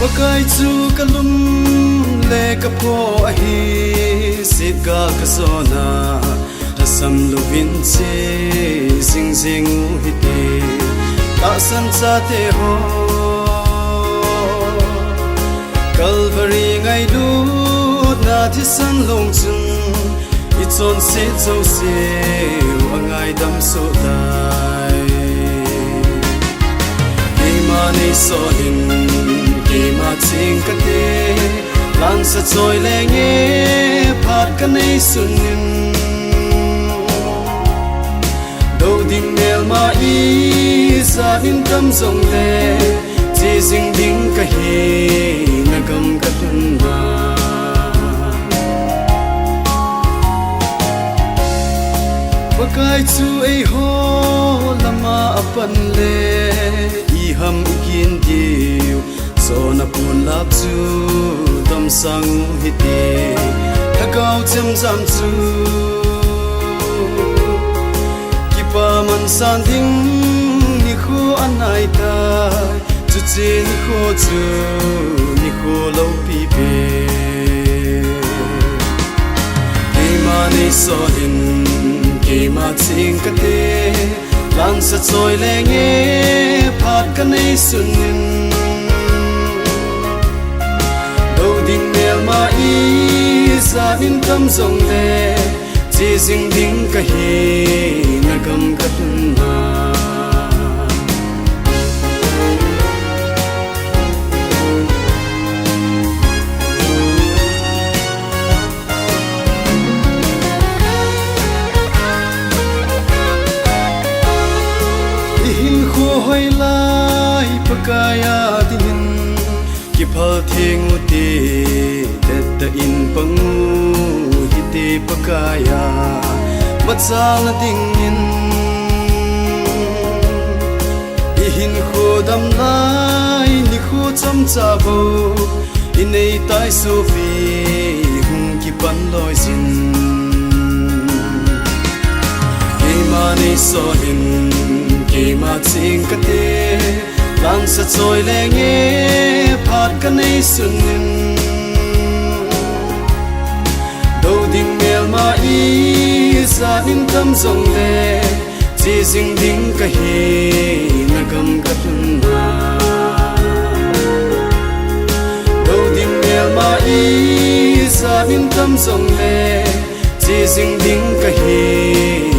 Wakai chu kalum le kapo ahi sika kasona tasam lovin se sing sing hite ta san sa te ho Calvary ngai lu na thi san long chun I chon se chau se wangai dam so dai Ima nei so hin Ima ching ka te Lan sa choi le nge Phat ka nei sun nin Do ding nel ma I Sa in tam zong le Chi zing ding ka hi Na gam ka tun ma Wakai chu ei ho Lama apan le I ham ikin diu So na pun lap chu Dam sang hiti Thakau cham jam chu Kipa man san ding Ni khu anai ta Chu chi ni khu chu Ni khu lau pi pe Kima ni so hin Kima ching ka te Lan sa choi le nge Phat ka nei sun nin Ding nel ma I Sa in tam zong le Chi zing ding ka hi Na gam ka tun ma Ihin khu hoi lai Pakaya din Kipal thieng uti Teta in pangu Hiti pakaya Matsal na tingin Ihin khu dam lai Ni khu cham chabo Inay tay sofi Hung kipan loy sin Kima ni sohin Kima ching kate Lan sa choi le nge Phat ka nei sun nin Do ding mel ma I Sa in tam zong le Chi zing ding ka hi Na gam ka tun ma Do ding mel ma I Sa in tam zong le Chi zing ding ka hi